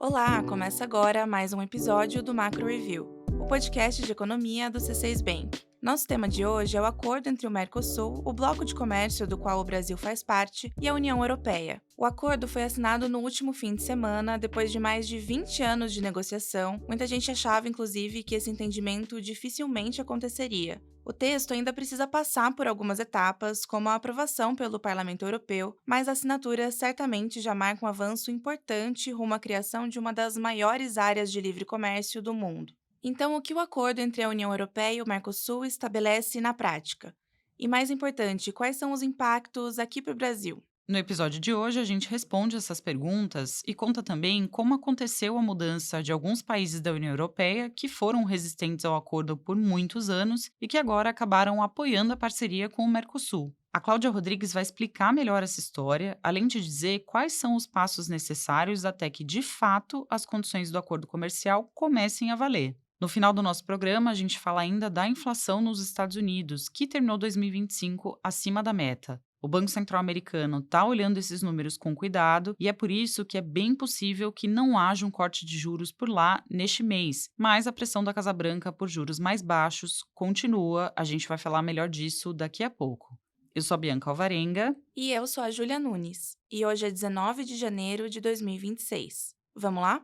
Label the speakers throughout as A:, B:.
A: Olá, começa agora mais um episódio do Macro Review, o podcast de economia do C6 Bank. Nosso tema de hoje é o acordo entre o Mercosul, o bloco de comércio do qual o Brasil faz parte, e a União Europeia. O acordo foi assinado no último fim de semana, depois de mais de 20 anos de negociação. Muita gente achava, inclusive, que esse entendimento dificilmente aconteceria. O texto ainda precisa passar por algumas etapas, como a aprovação pelo Parlamento Europeu, mas a assinatura certamente já marca um avanço importante rumo à criação de uma das maiores áreas de livre comércio do mundo. Então, o que o acordo entre a União Europeia e o Mercosul estabelece na prática? E mais importante, quais são os impactos aqui para o Brasil?
B: No episódio de hoje, a gente responde essas perguntas e conta também como aconteceu a mudança de alguns países da União Europeia que foram resistentes ao acordo por muitos anos e que agora acabaram apoiando a parceria com o Mercosul. A Cláudia Rodrigues vai explicar melhor essa história, além de dizer quais são os passos necessários até que, de fato, as condições do acordo comercial comecem a valer. No final do nosso programa, a gente fala ainda da inflação nos Estados Unidos, que terminou 2025 acima da meta. O Banco Central americano está olhando esses números com cuidado e é por isso que é bem possível que não haja um corte de juros por lá neste mês, mas a pressão da Casa Branca por juros mais baixos continua. A gente vai falar melhor disso daqui a pouco. Eu sou a Bianca Alvarenga.
A: E eu sou a Júlia Nunes, e hoje é 19 de janeiro de 2026. Vamos lá?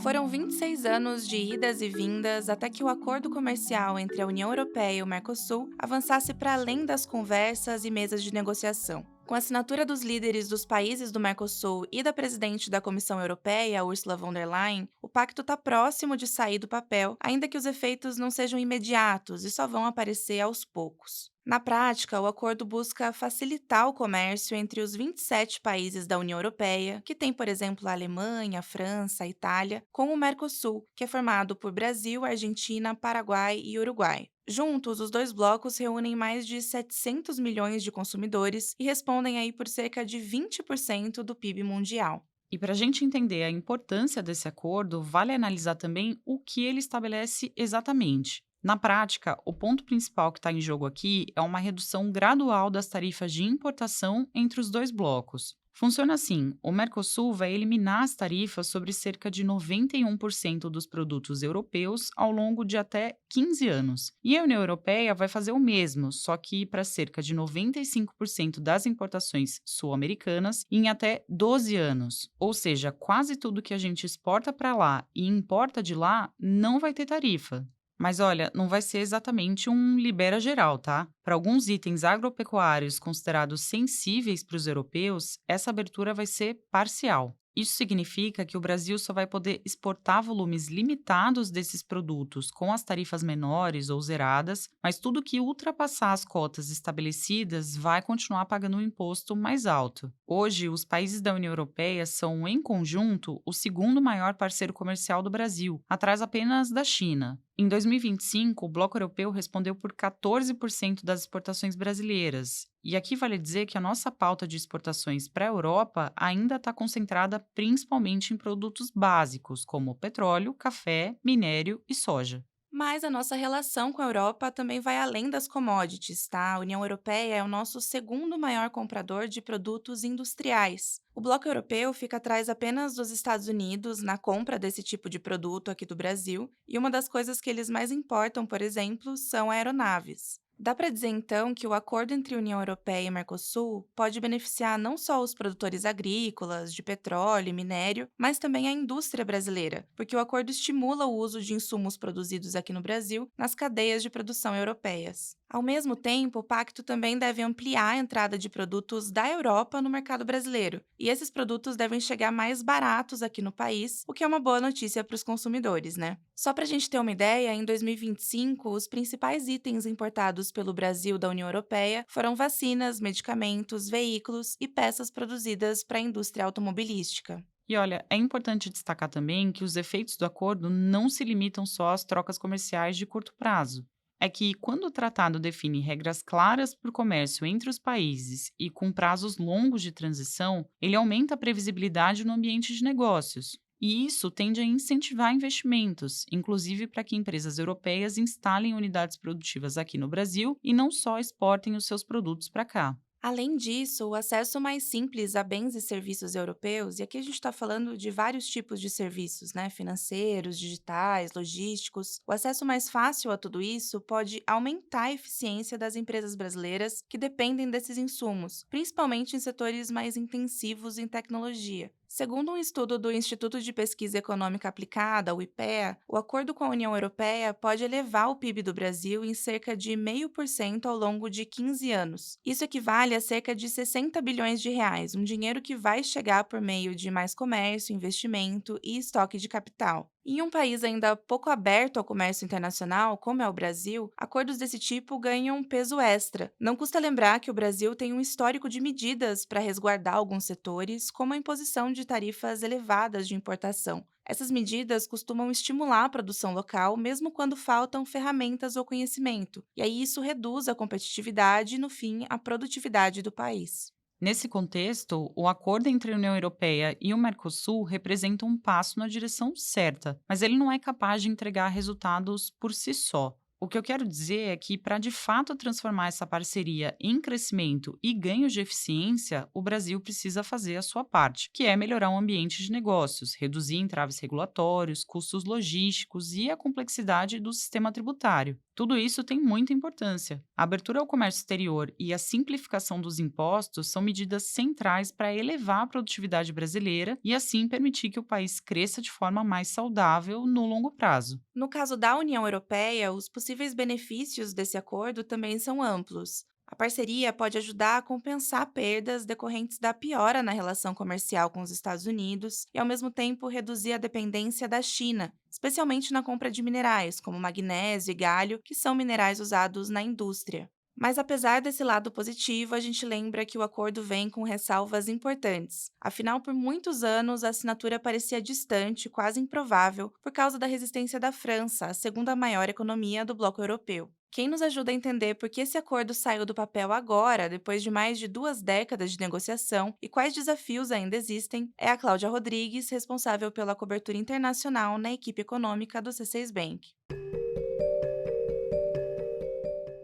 A: Foram 26 anos de idas e vindas até que o acordo comercial entre a União Europeia e o Mercosul avançasse para além das conversas e mesas de negociação. Com a assinatura dos líderes dos países do Mercosul e da presidente da Comissão Europeia, Ursula von der Leyen, o pacto está próximo de sair do papel, ainda que os efeitos não sejam imediatos e só vão aparecer aos poucos. Na prática, o acordo busca facilitar o comércio entre os 27 países da União Europeia, que tem, por exemplo, a Alemanha, a França, a Itália, com o Mercosul, que é formado por Brasil, Argentina, Paraguai e Uruguai. Juntos, os dois blocos reúnem mais de 700 milhões de consumidores e respondem aí por cerca de 20% do PIB mundial.
B: E para a gente entender a importância desse acordo, vale analisar também o que ele estabelece exatamente. Na prática, o ponto principal que está em jogo aqui é uma redução gradual das tarifas de importação entre os dois blocos. Funciona assim: o Mercosul vai eliminar as tarifas sobre cerca de 91% dos produtos europeus ao longo de até 15 anos. E a União Europeia vai fazer o mesmo, só que para cerca de 95% das importações sul-americanas em até 12 anos. Ou seja, quase tudo que a gente exporta para lá e importa de lá não vai ter tarifa. Mas olha, não vai ser exatamente um libera geral, tá? Para alguns itens agropecuários considerados sensíveis para os europeus, essa abertura vai ser parcial. Isso significa que o Brasil só vai poder exportar volumes limitados desses produtos com as tarifas menores ou zeradas, mas tudo que ultrapassar as cotas estabelecidas vai continuar pagando um imposto mais alto. Hoje, os países da União Europeia são, em conjunto, o segundo maior parceiro comercial do Brasil, atrás apenas da China. Em 2025, o bloco europeu respondeu por 14% das exportações brasileiras. E aqui vale dizer que a nossa pauta de exportações para a Europa ainda está concentrada principalmente em produtos básicos, como petróleo, café, minério e soja.
A: Mas a nossa relação com a Europa também vai além das commodities, tá? A União Europeia é o nosso segundo maior comprador de produtos industriais. O bloco europeu fica atrás apenas dos Estados Unidos na compra desse tipo de produto aqui do Brasil, e uma das coisas que eles mais importam, por exemplo, são aeronaves. Dá para dizer então que o acordo entre União Europeia e Mercosul pode beneficiar não só os produtores agrícolas, de petróleo e minério, mas também a indústria brasileira, porque o acordo estimula o uso de insumos produzidos aqui no Brasil nas cadeias de produção europeias. Ao mesmo tempo, o pacto também deve ampliar a entrada de produtos da Europa no mercado brasileiro, e esses produtos devem chegar mais baratos aqui no país, o que é uma boa notícia para os consumidores, né? Só para a gente ter uma ideia, em 2025, os principais itens importados pelo Brasil da União Europeia foram vacinas, medicamentos, veículos e peças produzidas para a indústria automobilística.
B: E olha, é importante destacar também que os efeitos do acordo não se limitam só às trocas comerciais de curto prazo. É que, quando o tratado define regras claras para o comércio entre os países e com prazos longos de transição, ele aumenta a previsibilidade no ambiente de negócios. E isso tende a incentivar investimentos, inclusive para que empresas europeias instalem unidades produtivas aqui no Brasil e não só exportem os seus produtos para cá.
A: Além disso, o acesso mais simples a bens e serviços europeus, e aqui a gente está falando de vários tipos de serviços, né? Financeiros, digitais, logísticos. O acesso mais fácil a tudo isso pode aumentar a eficiência das empresas brasileiras que dependem desses insumos, principalmente em setores mais intensivos em tecnologia. Segundo um estudo do Instituto de Pesquisa Econômica Aplicada, o IPEA, o acordo com a União Europeia pode elevar o PIB do Brasil em cerca de 0,5% ao longo de 15 anos. Isso equivale a cerca de 60 bilhões de reais, um dinheiro que vai chegar por meio de mais comércio, investimento e estoque de capital. Em um país ainda pouco aberto ao comércio internacional, como é o Brasil, acordos desse tipo ganham um peso extra. Não custa lembrar que o Brasil tem um histórico de medidas para resguardar alguns setores, como a imposição de tarifas elevadas de importação. Essas medidas costumam estimular a produção local, mesmo quando faltam ferramentas ou conhecimento, e aí isso reduz a competitividade e, no fim, a produtividade do país.
B: Nesse contexto, o acordo entre a União Europeia e o Mercosul representa um passo na direção certa, mas ele não é capaz de entregar resultados por si só. O que eu quero dizer é que, para de fato transformar essa parceria em crescimento e ganhos de eficiência, o Brasil precisa fazer a sua parte, que é melhorar o ambiente de negócios, reduzir entraves regulatórios, custos logísticos e a complexidade do sistema tributário. Tudo isso tem muita importância. A abertura ao comércio exterior e a simplificação dos impostos são medidas centrais para elevar a produtividade brasileira e, assim, permitir que o país cresça de forma mais saudável no longo prazo.
A: No caso da União Europeia, os possíveis benefícios desse acordo também são amplos. A parceria pode ajudar a compensar perdas decorrentes da piora na relação comercial com os Estados Unidos e, ao mesmo tempo, reduzir a dependência da China, especialmente na compra de minerais, como magnésio e galho, que são minerais usados na indústria. Mas apesar desse lado positivo, a gente lembra que o acordo vem com ressalvas importantes. Afinal, por muitos anos, a assinatura parecia distante, quase improvável, por causa da resistência da França, a segunda maior economia do bloco europeu. Quem nos ajuda a entender por que esse acordo saiu do papel agora, depois de mais de 2 décadas de negociação, e quais desafios ainda existem, é a Cláudia Rodrigues, responsável pela cobertura internacional na equipe econômica do C6 Bank.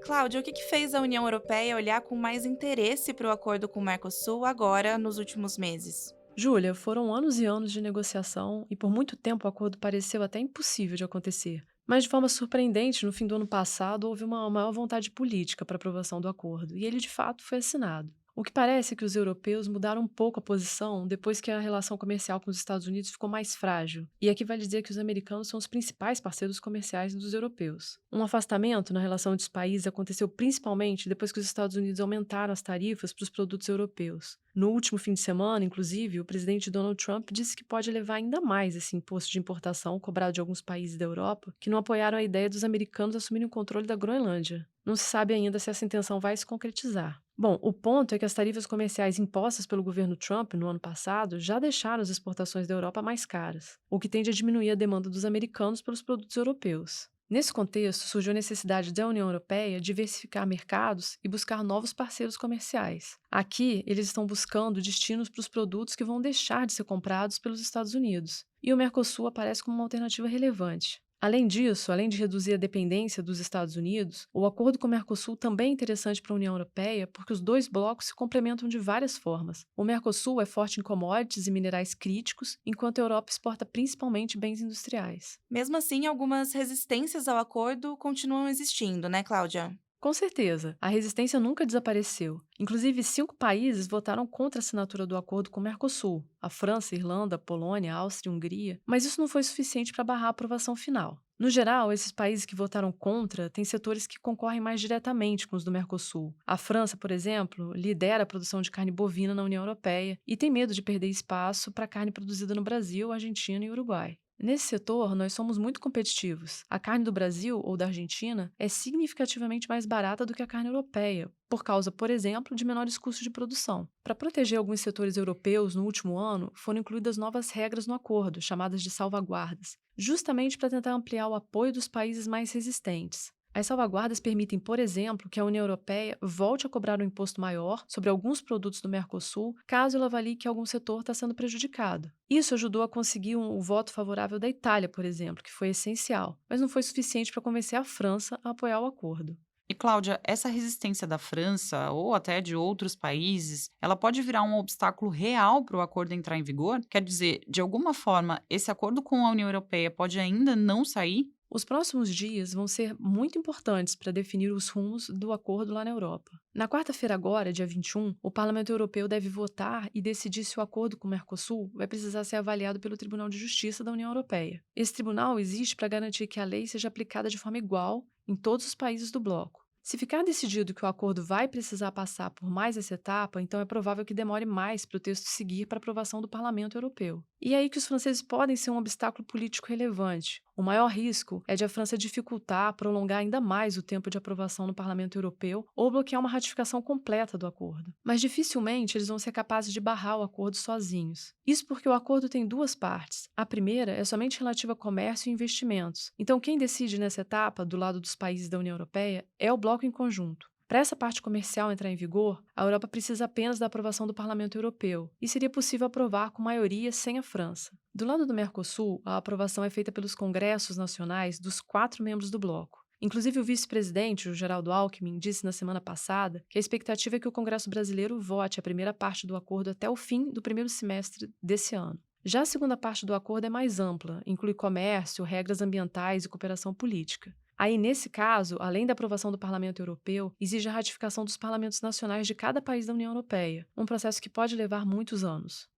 A: Cláudia, o que fez a União Europeia olhar com mais interesse para o acordo com o Mercosul agora, nos últimos meses?
C: Júlia, foram anos e anos de negociação e por muito tempo o acordo pareceu até impossível de acontecer. Mas, de forma surpreendente, no fim do ano passado, houve uma maior vontade política para aprovação do acordo, e ele de fato foi assinado. O que parece é que os europeus mudaram um pouco a posição depois que a relação comercial com os Estados Unidos ficou mais frágil. E aqui vale dizer que os americanos são os principais parceiros comerciais dos europeus. Um afastamento na relação entre os países aconteceu principalmente depois que os Estados Unidos aumentaram as tarifas para os produtos europeus. No último fim de semana, inclusive, o presidente Donald Trump disse que pode elevar ainda mais esse imposto de importação cobrado de alguns países da Europa que não apoiaram a ideia dos americanos assumirem o controle da Groenlândia. Não se sabe ainda se essa intenção vai se concretizar. Bom, o ponto é que as tarifas comerciais impostas pelo governo Trump no ano passado já deixaram as exportações da Europa mais caras, o que tende a diminuir a demanda dos americanos pelos produtos europeus. Nesse contexto, surgiu a necessidade da União Europeia diversificar mercados e buscar novos parceiros comerciais. Aqui, eles estão buscando destinos para os produtos que vão deixar de ser comprados pelos Estados Unidos, e o Mercosul aparece como uma alternativa relevante. Além disso, além de reduzir a dependência dos Estados Unidos, o acordo com o Mercosul também é interessante para a União Europeia porque os dois blocos se complementam de várias formas. O Mercosul é forte em commodities e minerais críticos, enquanto a Europa exporta principalmente bens industriais.
A: Mesmo assim, algumas resistências ao acordo continuam existindo, né, Cláudia?
C: Com certeza, a resistência nunca desapareceu. Inclusive, 5 países votaram contra a assinatura do acordo com o Mercosul: a França, Irlanda, Polônia, Áustria e Hungria, mas isso não foi suficiente para barrar a aprovação final. No geral, esses países que votaram contra têm setores que concorrem mais diretamente com os do Mercosul. A França, por exemplo, lidera a produção de carne bovina na União Europeia e tem medo de perder espaço para carne produzida no Brasil, Argentina e Uruguai. Nesse setor, nós somos muito competitivos. A carne do Brasil ou da Argentina é significativamente mais barata do que a carne europeia, por causa, por exemplo, de menores custos de produção. Para proteger alguns setores europeus no último ano, foram incluídas novas regras no acordo, chamadas de salvaguardas, justamente para tentar ampliar o apoio dos países mais resistentes. As salvaguardas permitem, por exemplo, que a União Europeia volte a cobrar um imposto maior sobre alguns produtos do Mercosul, caso ela avalie que algum setor está sendo prejudicado. Isso ajudou a conseguir o voto favorável da Itália, por exemplo, que foi essencial, mas não foi suficiente para convencer a França a apoiar o acordo.
B: E Cláudia, essa resistência da França ou até de outros países, ela pode virar um obstáculo real para o acordo entrar em vigor? Quer dizer, de alguma forma, esse acordo com a União Europeia pode ainda não sair?
C: Os próximos dias vão ser muito importantes para definir os rumos do acordo lá na Europa. Na quarta-feira, agora, dia 21, o Parlamento Europeu deve votar e decidir se o acordo com o Mercosul vai precisar ser avaliado pelo Tribunal de Justiça da União Europeia. Esse tribunal existe para garantir que a lei seja aplicada de forma igual em todos os países do bloco. Se ficar decidido que o acordo vai precisar passar por mais essa etapa, então é provável que demore mais para o texto seguir para aprovação do Parlamento Europeu. E é aí que os franceses podem ser um obstáculo político relevante. O maior risco é de a França dificultar, prolongar ainda mais o tempo de aprovação no Parlamento Europeu ou bloquear uma ratificação completa do acordo. Mas dificilmente eles vão ser capazes de barrar o acordo sozinhos. Isso porque o acordo tem duas partes. A primeira é somente relativa a comércio e investimentos. Então, quem decide nessa etapa, do lado dos países da União Europeia, é o bloco em conjunto. Para essa parte comercial entrar em vigor, a Europa precisa apenas da aprovação do Parlamento Europeu, e seria possível aprovar com maioria sem a França. Do lado do Mercosul, a aprovação é feita pelos congressos nacionais dos 4 membros do bloco. Inclusive, o vice-presidente, o Geraldo Alckmin, disse na semana passada que a expectativa é que o Congresso brasileiro vote a primeira parte do acordo até o fim do primeiro semestre desse ano. Já a segunda parte do acordo é mais ampla, inclui comércio, regras ambientais e cooperação política. Aí, nesse caso, além da aprovação do Parlamento Europeu, exige a ratificação dos parlamentos nacionais de cada país da União Europeia, um processo que pode levar muitos anos.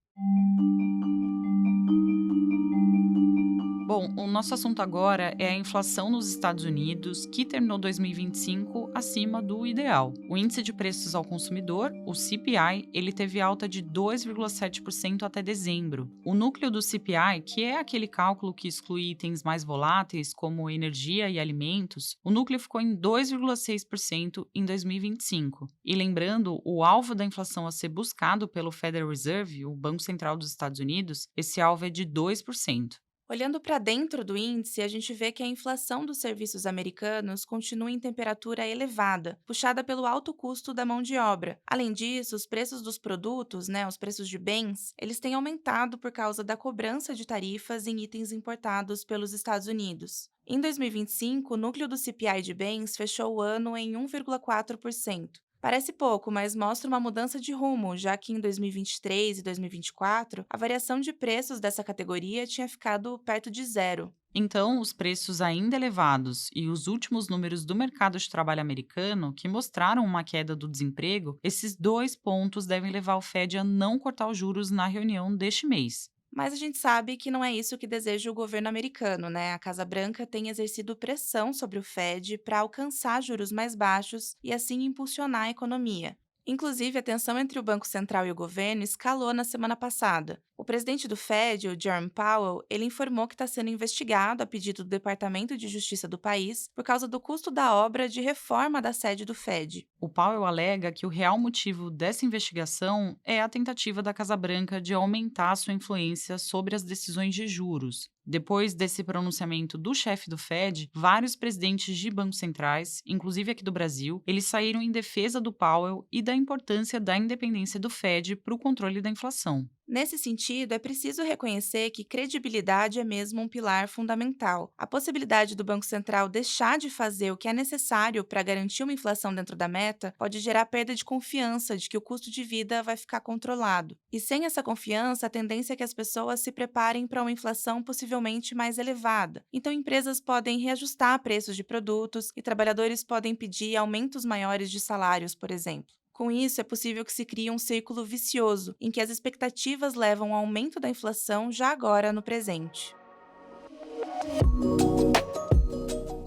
B: Bom, o nosso assunto agora é a inflação nos Estados Unidos, que terminou 2025 acima do ideal. O índice de preços ao consumidor, o CPI, ele teve alta de 2,7% até dezembro. O núcleo do CPI, que é aquele cálculo que exclui itens mais voláteis como energia e alimentos, o núcleo ficou em 2,6% em 2025. E lembrando, o alvo da inflação a ser buscado pelo Federal Reserve, o Banco Central dos Estados Unidos, esse alvo é de 2%.
A: Olhando para dentro do índice, a gente vê que a inflação dos serviços americanos continua em temperatura elevada, puxada pelo alto custo da mão de obra. Além disso, os preços dos produtos, os preços de bens, eles têm aumentado por causa da cobrança de tarifas em itens importados pelos Estados Unidos. Em 2025, o núcleo do CPI de bens fechou o ano em 1,4%. Parece pouco, mas mostra uma mudança de rumo, já que em 2023 e 2024, a variação de preços dessa categoria tinha ficado perto de zero.
B: Então, os preços ainda elevados e os últimos números do mercado de trabalho americano, que mostraram uma queda do desemprego, esses dois pontos devem levar o Fed a não cortar os juros na reunião deste mês.
A: Mas a gente sabe que não é isso que deseja o governo americano, né? A Casa Branca tem exercido pressão sobre o Fed para alcançar juros mais baixos e assim impulsionar a economia. Inclusive, a tensão entre o Banco Central e o governo escalou na semana passada. O presidente do Fed, o Jerome Powell, ele informou que está sendo investigado a pedido do Departamento de Justiça do país por causa do custo da obra de reforma da sede do Fed.
B: O Powell alega que o real motivo dessa investigação é a tentativa da Casa Branca de aumentar sua influência sobre as decisões de juros. Depois desse pronunciamento do chefe do Fed, vários presidentes de bancos centrais, inclusive aqui do Brasil, eles saíram em defesa do Powell e da importância da independência do Fed para o controle da inflação.
A: Nesse sentido, é preciso reconhecer que credibilidade é mesmo um pilar fundamental. A possibilidade do Banco Central deixar de fazer o que é necessário para garantir uma inflação dentro da meta pode gerar perda de confiança de que o custo de vida vai ficar controlado. E sem essa confiança, a tendência é que as pessoas se preparem para uma inflação possivelmente mais elevada. Então, empresas podem reajustar preços de produtos e trabalhadores podem pedir aumentos maiores de salários, por exemplo. Com isso, é possível que se crie um círculo vicioso, em que as expectativas levam ao aumento da inflação já agora no presente.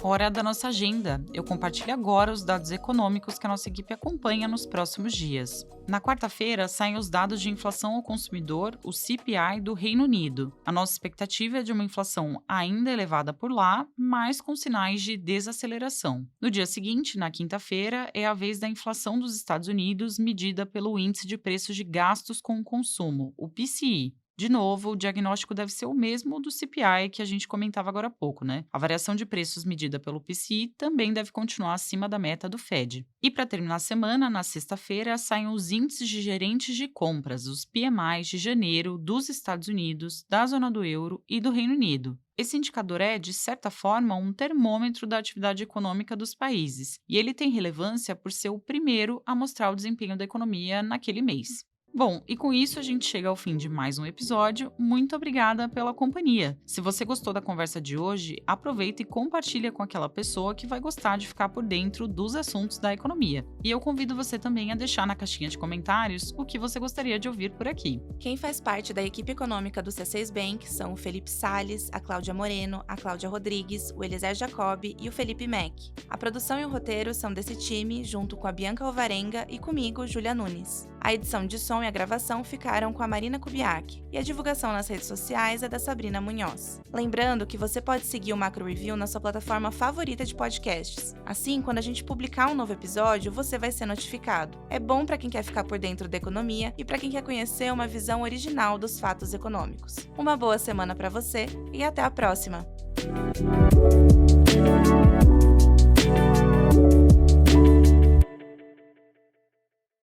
B: Hora da nossa agenda. Eu compartilho agora os dados econômicos que a nossa equipe acompanha nos próximos dias. Na quarta-feira, saem os dados de inflação ao consumidor, o CPI do Reino Unido. A nossa expectativa é de uma inflação ainda elevada por lá, mas com sinais de desaceleração. No dia seguinte, na quinta-feira, é a vez da inflação dos Estados Unidos, medida pelo Índice de Preços de Gastos com o Consumo, o PCI. De novo, o diagnóstico deve ser o mesmo do CPI que a gente comentava agora há pouco, né? A variação de preços medida pelo PCI também deve continuar acima da meta do Fed. E para terminar a semana, na sexta-feira, saem os índices de gerentes de compras, os PMIs de janeiro dos Estados Unidos, da zona do euro e do Reino Unido. Esse indicador é, de certa forma, um termômetro da atividade econômica dos países, e ele tem relevância por ser o primeiro a mostrar o desempenho da economia naquele mês. Bom, e com isso a gente chega ao fim de mais um episódio. Muito obrigada pela companhia. Se você gostou da conversa de hoje, aproveita e compartilha com aquela pessoa que vai gostar de ficar por dentro dos assuntos da economia. E eu convido você também a deixar na caixinha de comentários o que você gostaria de ouvir por aqui.
A: Quem faz parte da equipe econômica do C6 Bank são o Felipe Salles, a Cláudia Moreno, a Cláudia Rodrigues, o Eliezer Jacobi e o Felipe Mack. A produção e o roteiro são desse time, junto com a Bianca Alvarenga e comigo, Júlia Nunes. A edição de som e a gravação ficaram com a Marina Kubiak, e a divulgação nas redes sociais é da Sabrina Munhoz. Lembrando que você pode seguir o Macro Review na sua plataforma favorita de podcasts. Assim, quando a gente publicar um novo episódio, você vai ser notificado. É bom para quem quer ficar por dentro da economia e para quem quer conhecer uma visão original dos fatos econômicos. Uma boa semana para você e até a próxima!